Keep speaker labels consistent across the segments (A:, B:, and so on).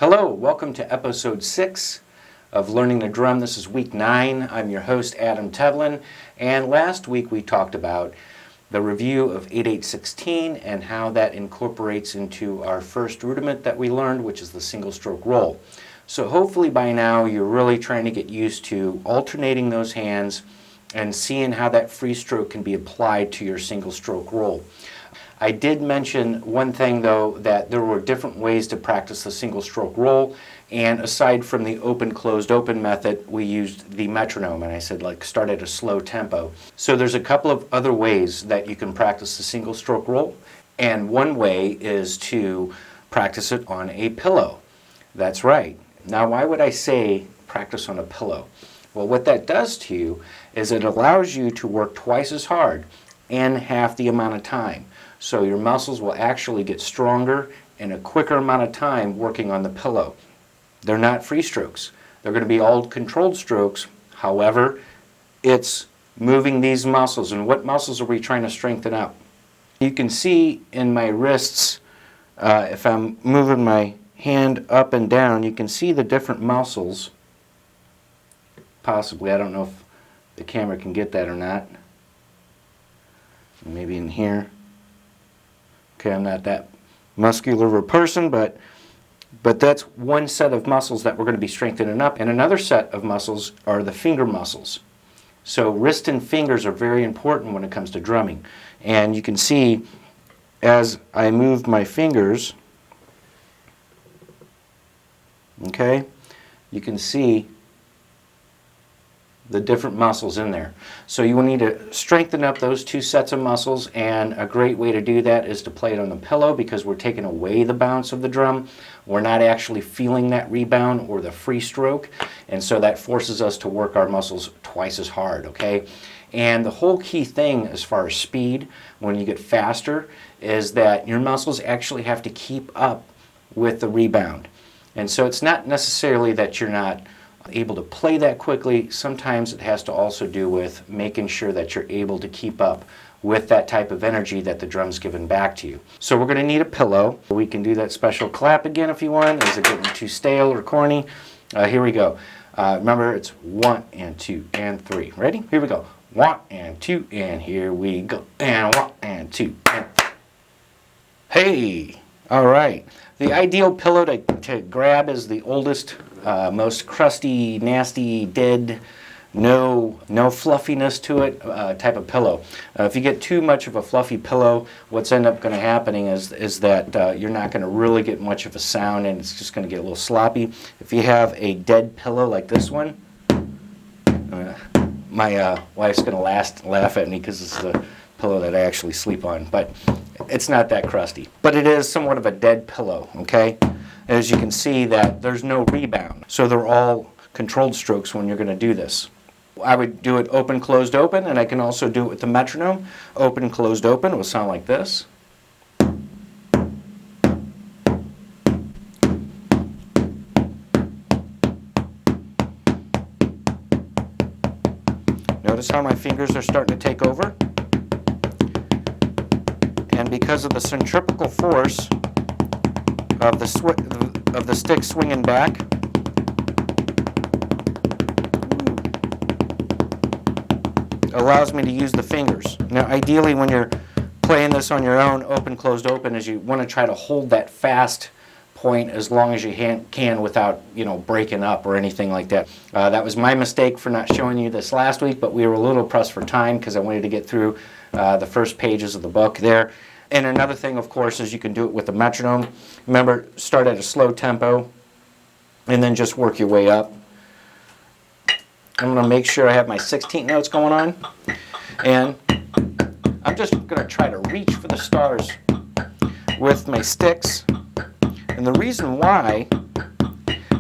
A: Hello, welcome to episode 6 of Learning the Drum. This is week 9. I'm your host, Adam Tevlin, and last week we talked about the review of 8/8/16 and how that incorporates into our first rudiment that we learned, which is the single stroke roll. So hopefully by now you're really trying to get used to alternating those hands and seeing how that free stroke can be applied to your single stroke roll. I did mention one thing though, that there were different ways to practice the single stroke roll, and aside from the open closed open method, we used the metronome, and I said start at a slow tempo. So there's a couple of other ways that you can practice the single stroke roll, and one way is to practice it on a pillow. That's right. Now why would I say practice on a pillow? Well, what that does to you is it allows you to work twice as hard in half the amount of time. So your muscles will actually get stronger in a quicker amount of time working on the pillow. They're not free strokes. They're going to be all controlled strokes. However, it's moving these muscles. And what muscles are we trying to strengthen up? You can see in my wrists, if I'm moving my hand up and down, you can see the different muscles. Possibly, I don't know if the camera can get that or not. Maybe in here. Okay, I'm not that muscular of a person, but that's one set of muscles that we're going to be strengthening up. And another set of muscles are the finger muscles. So wrist and fingers are very important when it comes to drumming. And you can see as I move my fingers, okay, you can see the different muscles in there. So you will need to strengthen up those two sets of muscles, and a great way to do that is to play it on the pillow, because we're taking away the bounce of the drum. We're not actually feeling that rebound or the free stroke, and so that forces us to work our muscles twice as hard, okay? And the whole key thing as far as speed, when you get faster, is that your muscles actually have to keep up with the rebound. And so it's not necessarily that you're not able to play that quickly. Sometimes it has to also do with making sure that you're able to keep up with that type of energy that the drum's given back to you. So we're going to need a pillow. We can do that special clap again if you want. Is it getting too stale or corny? Here we go. Remember, it's 1 and 2 and 3. Ready? Here we go. 1 and 2 and here we go. And 1 and 2 and 3. Hey! All right. The ideal pillow to grab is the oldest, most crusty, nasty, dead, no fluffiness to it type of pillow. If you get too much of a fluffy pillow, what's end up going to happening is that you're not going to really get much of a sound, and it's just going to get a little sloppy. If you have a dead pillow like this one, my wife's going to laugh at me because it's the pillow that I actually sleep on, but it's not that crusty. But it is somewhat of a dead pillow, okay? As you can see that there's no rebound. So they're all controlled strokes when you're going to do this. I would do it open, closed, open, and I can also do it with the metronome. Open, closed, open will sound like this. Notice how my fingers are starting to take over? And because of the centripetal force of the stick swinging back, allows me to use the fingers. Now ideally when you're playing this on your own, open, closed, open, is you want to try to hold that fast point as long as you can without breaking up or anything like that. That was my mistake for not showing you this last week, but we were a little pressed for time because I wanted to get through the first pages of the book there. And another thing, of course, is you can do it with the metronome. Remember, start at a slow tempo and then just work your way up. I'm going to make sure I have my 16th notes going on. And I'm just going to try to reach for the stars with my sticks. And the reason why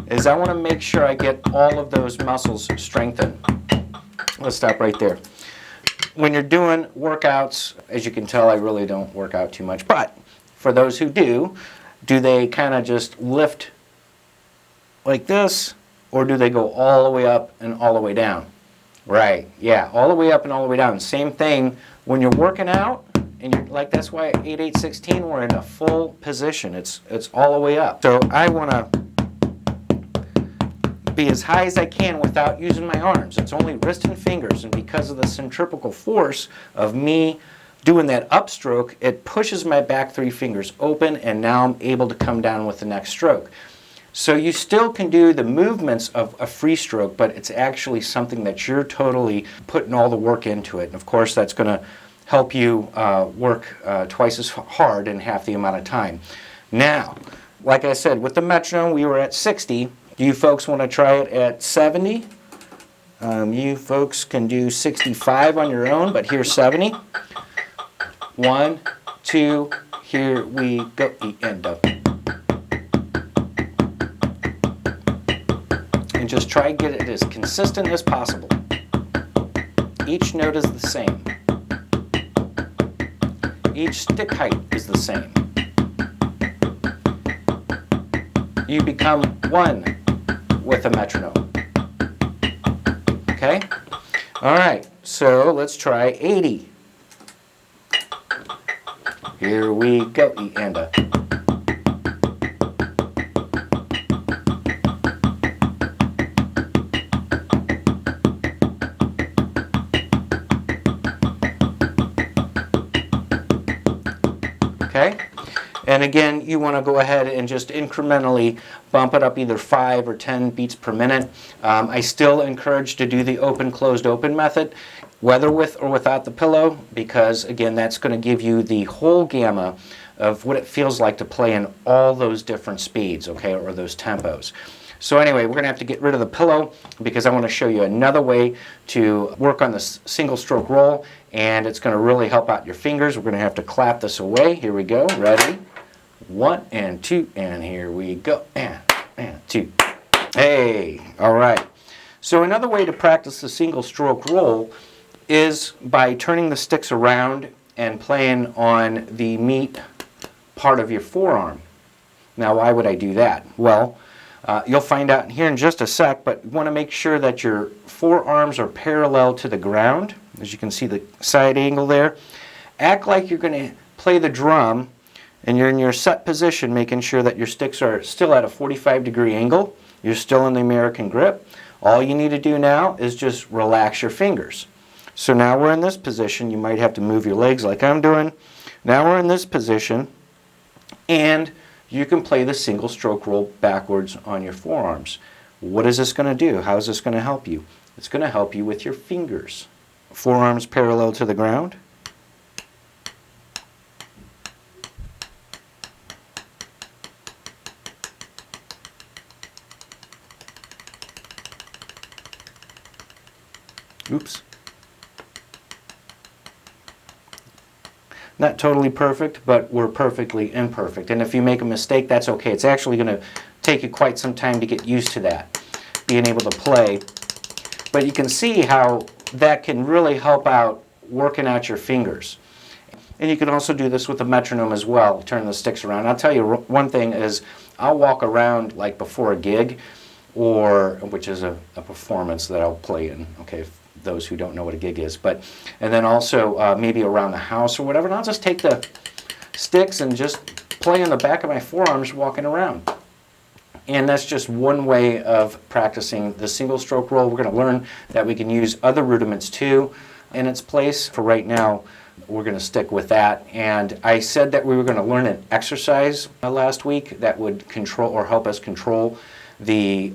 A: is I want to make sure I get all of those muscles strengthened. Let's stop right there. When you're doing workouts, as you can tell, I really don't work out too much. But for those who do they kind of just lift like this, or do they go all the way up and all the way down? Right, yeah, all the way up and all the way down. Same thing when you're working out, and you're like, that's why at 8/8/16 we're in a full position. It's all the way up. So I want to be as high as I can without using my arms. It's only wrist and fingers, and because of the centripetal force of me doing that upstroke, it pushes my back 3 fingers open, and now I'm able to come down with the next stroke. So you still can do the movements of a free stroke, but it's actually something that you're totally putting all the work into it. And of course, that's going to help you work twice as hard in half the amount of time. Now, like I said, with the metronome, we were at 60. Do you folks want to try it at 70? You folks can do 65 on your own, but here's 70. 1, 2, here we go, and up. And just try to get it as consistent as possible. Each note is the same. Each stick height is the same. You become one with a metronome. Okay? All right, so let's try 80. Here we go, E and a. Okay? And again, you want to go ahead and just incrementally bump it up either 5 or 10 beats per minute. I still encourage to do the open, closed, open method, whether with or without the pillow, because again, that's going to give you the whole gamma of what it feels like to play in all those different speeds, okay, or those tempos. So anyway, we're going to have to get rid of the pillow because I want to show you another way to work on the single stroke roll, and it's going to really help out your fingers. We're going to have to clap this away. Here we go. Ready? 1 and 2, and here we go. And 2. Hey, all right. So another way to practice the single stroke roll is by turning the sticks around and playing on the meat part of your forearm. Now, why would I do that? Well, you'll find out here in just a sec, but you want to make sure that your forearms are parallel to the ground. As you can see the side angle there. Act like you're going to play the drum, and you're in your set position, making sure that your sticks are still at a 45-degree angle. You're still in the American grip. All you need to do now is just relax your fingers. So now we're in this position. You might have to move your legs like I'm doing. Now we're in this position, and you can play the single stroke roll backwards on your forearms. What is this going to do? How is this going to help you? It's going to help you with your fingers. Forearms parallel to the ground. Oops. Not totally perfect, but we're perfectly imperfect. And if you make a mistake, that's okay. It's actually going to take you quite some time to get used to that, being able to play. But you can see how that can really help out working out your fingers. And you can also do this with a metronome as well, turn the sticks around. I'll tell you one thing is, I'll walk around like before a gig, or which is a performance that I'll play in, okay, those who don't know what a gig is, and then also maybe around the house or whatever, and I'll just take the sticks and just play on the back of my forearms walking around. And that's just one way of practicing the single stroke roll. We're going to learn that we can use other rudiments too in its place. For right now, we're going to stick with that. And I said that we were going to learn an exercise last week that would control or help us control the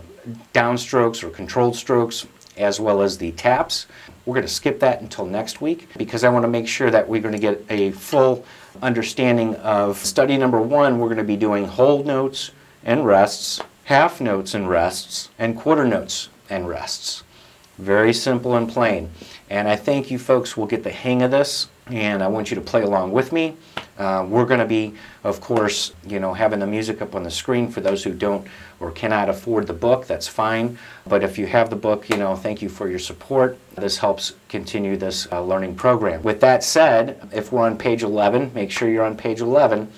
A: downstrokes or controlled strokes, as well as the taps. We're going to skip that until next week because I want to make sure that we're going to get a full understanding of study number 1. We're going to be doing whole notes and rests, half notes and rests, and quarter notes and rests. Very simple and plain. And I think you folks will get the hang of this, and I want you to play along with me. We're going to be, of course, having the music up on the screen for those who don't or cannot afford the book. That's fine. But if you have the book, thank you for your support. This helps continue this learning program. With that said, if we're on page 11, make sure you're on page 11.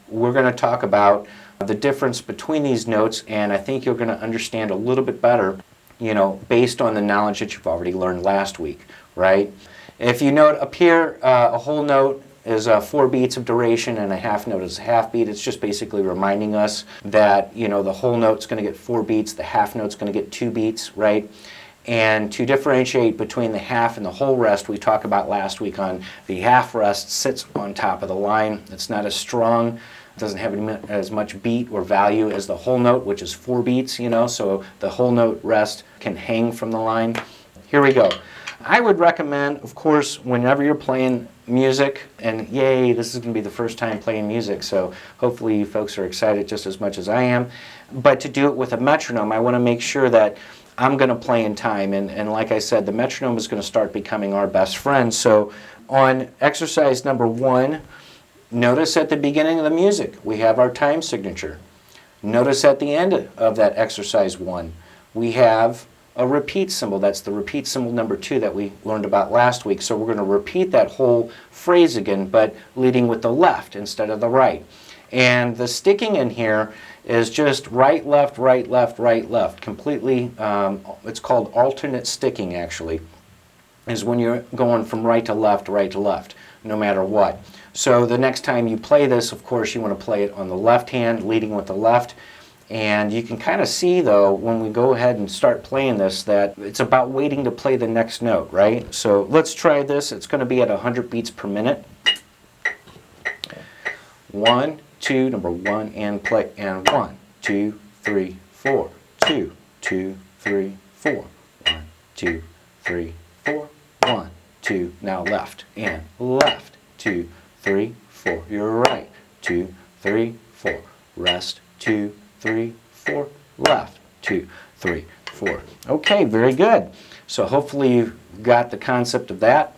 A: We're going to talk about the difference between these notes, and I think you're going to understand a little bit better, based on the knowledge that you've already learned last week, right? If you note up here, a whole note is 4 beats of duration, and a half note is a half beat. It's just basically reminding us that, you know, the whole note's going to get 4 beats, the half note's going to get 2 beats, right? And to differentiate between the half and the whole rest, we talked about last week on the half rest sits on top of the line. It's not as strong, it doesn't have as much beat or value as the whole note, which is 4 beats, you know, so the whole note rest can hang from the line. Here we go. I would recommend, of course, whenever you're playing music, and yay, this is going to be the first time playing music, so hopefully you folks are excited just as much as I am, but to do it with a metronome, I want to make sure that I'm going to play in time, and like I said, the metronome is going to start becoming our best friend. So on exercise number 1, notice at the beginning of the music, we have our time signature. Notice at the end of that exercise 1, we have a repeat symbol. That's the repeat symbol number 2 that we learned about last week. So we're going to repeat that whole phrase again, but leading with the left instead of the right. And the sticking in here is just right, left, right, left, right, left. Completely, it's called alternate sticking actually, is when you're going from right to left, no matter what. So the next time you play this, of course, you want to play it on the left hand, leading with the left. And you can kind of see, though, when we go ahead and start playing this, that it's about waiting to play the next note, right? So let's try this. It's going to be at 100 beats per minute. 1, 2, number 1, and play. And 1, 2, 3, 4. 2, 2, 3, 4. 1, 2, 3, 4. 1, 2. Now left and left. 2, 3, 4. You're right. 2, 3, 4. Rest. 2, 3, 4, left, 2, 3, 4. Okay, very good. So hopefully you got the concept of that.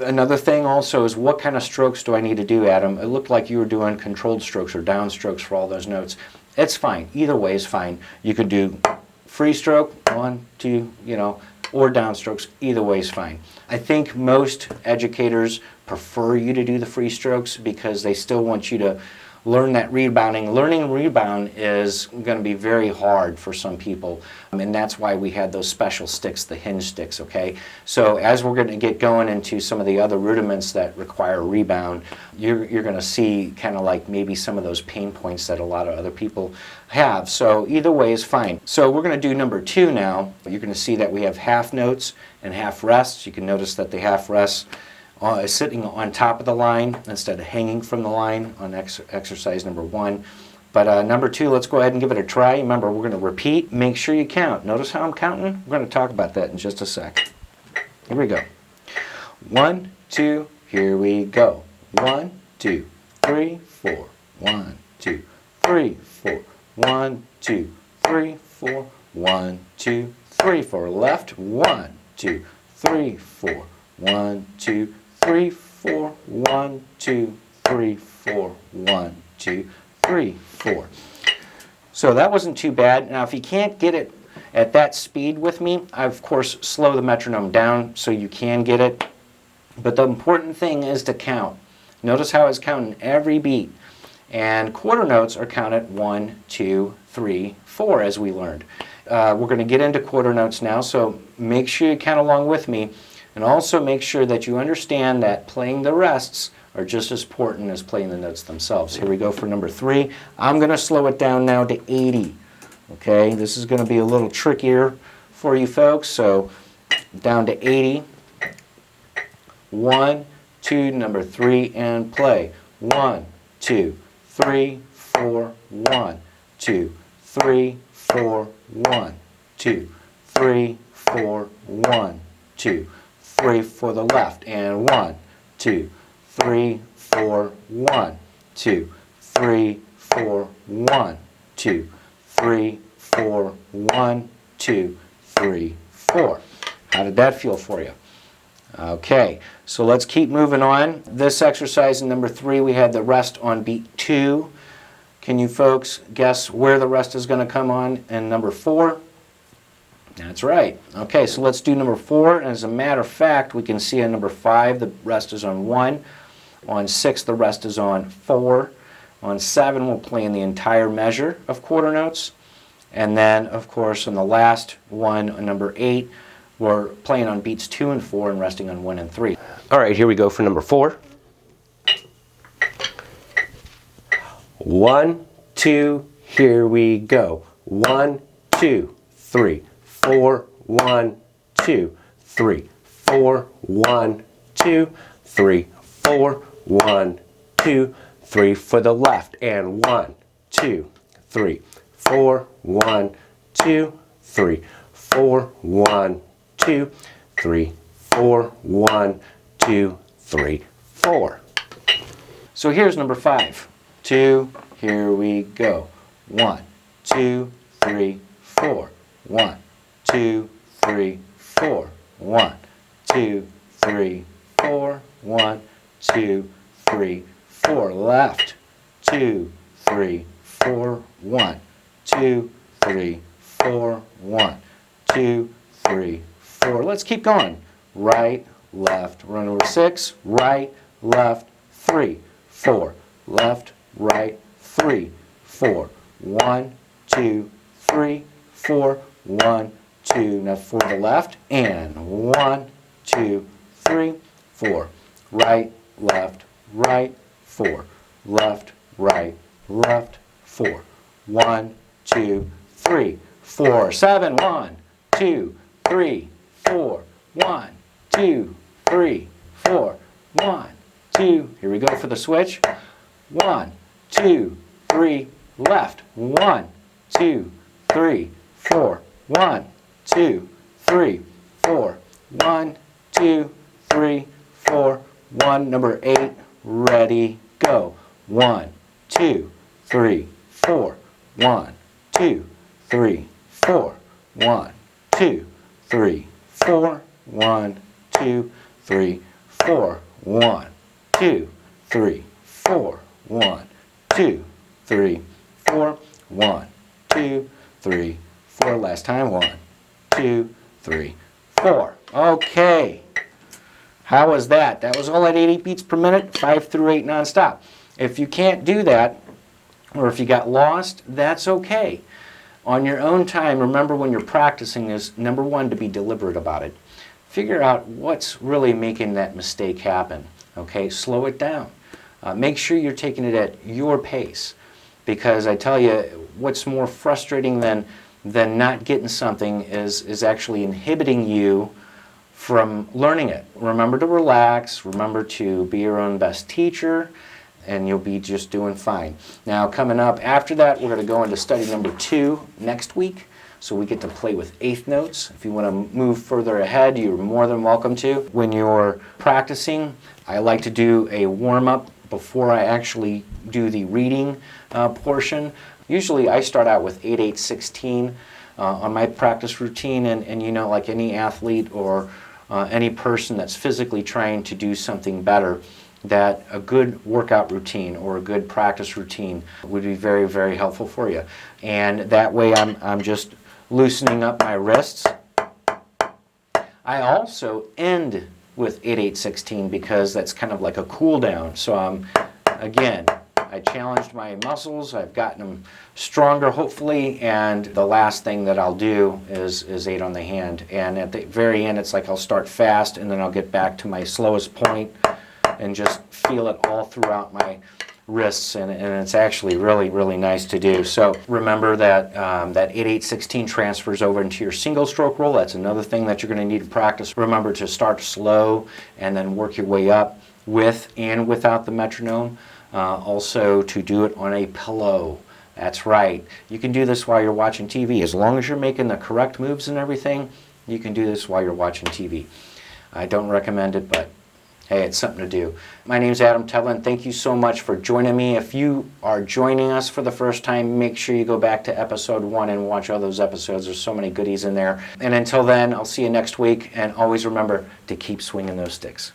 A: Another thing also is, what kind of strokes do I need to do, Adam? It looked like you were doing controlled strokes or down strokes for all those notes. It's fine. Either way is fine. You could do free stroke, 1, 2, you know, or down strokes. Either way is fine. I think most educators prefer you to do the free strokes because they still want you to learn that rebounding. Learning rebound is going to be very hard for some people, and that's why we had those special sticks, the hinge sticks, okay? So as we're going to get going into some of the other rudiments that require rebound, you're going to see kind of like maybe some of those pain points that a lot of other people have. So either way is fine. So we're going to do number 2 now. You're going to see that we have half notes and half rests. You can notice that the half rests is sitting on top of the line instead of hanging from the line on exercise number 1. But number 2, let's go ahead and give it a try. Remember, we're going to repeat. Make sure you count. Notice how I'm counting? We're going to talk about that in just a sec. Here we go. 1, 2, here we go. 1, 2, 3, 4. 1, 2, 3, 4. 1, 2, 3, 4. 1, 2, 3, 4. Left. 1, 2, 3, 4. 1, 2, 3, 4. 1, 2, 3, 4. 1, 2, 3, 4. So that wasn't too bad. Now if you can't get it at that speed with me, I of course slow the metronome down so you can get it. But the important thing is to count. Notice how it's counting every beat. And quarter notes are counted 1, 2, 3, 4 as we learned. We're going to get into quarter notes now, so make sure you count along with me. And also make sure that you understand that playing the rests are just as important as playing the notes themselves. Here we go for number 3. I'm going to slow it down now to 80. Okay, this is going to be a little trickier for you folks, so down to 80. 1, 2, number 3, and play. 1, 2, 3, 4, 1, 2, 3, 4, 1, 2, 3, 4, 1, 2, 3 for the left, and 1, 2, 3, 4, 1, 2, 3, 4, 1, 2, 3, 4, 1, 2, 3, 4. How did that feel for you? Okay, so let's keep moving on. This exercise in number 3, we had the rest on beat 2. Can you folks guess where the rest is going to come on in number 4? That's right. Okay, so let's do number 4. And as a matter of fact, we can see on number 5, the rest is on 1. On 6, the rest is on 4. On 7, we'll play in the entire measure of quarter notes. And then, of course, on the last one, on number 8, we're playing on beats 2 and 4 and resting on 1 and 3. All right, here we go for number 4. 1, 2, here we go. 1, 2, 3, 4, 1, 2, 3, 4, 1, 2, 3, 4, 1, 2, 3 for the left, and 1, 2, 3, 4, 1, 2, 3, 4, 1, 2, 3, 4, 1, 2, 3, 4. So here's number 5. 2, here we go. 1, 2, 3, 4. 1, 2, 3, 4. 1, 2, 3, 4. 1, 2, 3, 4. Left. 2, 3, 4. 1, 2, 3, 4. 1, 2, 3, 4. Let's keep going. Right, left. Run over 6. Right, left, 3, 4. Left, right, 3, 4. 1, 2, 3, 4. 1, 2. Now for the left, and 1, 2, 3, 4. Right, left, right, 4. Left, right, left, 4. 1, 2, 3, 4. 7. 1, 2, 3, 4. 1, 2, 3, 4. 1, 2. Here we go for the switch. 1, 2, 3, left. 1, 2, 3, 4. 1, 2, 3, 4. 1, 2, 3, 4. 1. Number 8. Ready, go. 1, 2, 3, 4. 1, 2, 3, 4. 1, 2, 3, 4. 1, 2, 3, 4. 1, 2, 3, 4. 1, 2, 3, 4. 1, 2, 3, 4. Last time. 1, 2, 3, 4. Okay. How was that? That was all at 80 beats per minute, 5 through 8 nonstop. If you can't do that, or if you got lost, that's okay. On your own time, remember when you're practicing is, number 1, to be deliberate about it. Figure out what's really making that mistake happen. Okay, slow it down. Make sure you're taking it at your pace, because I tell you, what's more frustrating than not getting something is actually inhibiting you from learning it. Remember to relax, remember to be your own best teacher, and you'll be just doing fine. Now coming up after that, we're going to go into study number 2 next week, so we get to play with eighth notes. If you want to move further ahead, you're more than welcome to. When you're practicing, I like to do a warm-up before I actually do the reading portion. Usually I start out with 8-8-16 on my practice routine, and you know, like any athlete or any person that's physically trying to do something better, that a good workout routine or a good practice routine would be very, very helpful for you. And that way I'm just loosening up my wrists. I also end with 8-8-16 because that's kind of like a cool down. So again, I challenged my muscles, I've gotten them stronger hopefully, and the last thing that I'll do is 8 on the hand. And at the very end, it's like I'll start fast and then I'll get back to my slowest point and just feel it all throughout my wrists, and it's actually really, really nice to do. So remember that that 8-8-16 transfers over into your single stroke roll. That's another thing that you're going to need to practice. Remember to start slow and then work your way up with and without the metronome. Also to do it on a pillow. That's right. You can do this while you're watching TV. As long as you're making the correct moves and everything, you can do this while you're watching TV. I don't recommend it, but hey, it's something to do. My name is Adam Tevlin. Thank you so much for joining me. If you are joining us for the first time, make sure you go back to episode 1 and watch all those episodes. There's so many goodies in there. And until then, I'll see you next week. And always remember to keep swinging those sticks.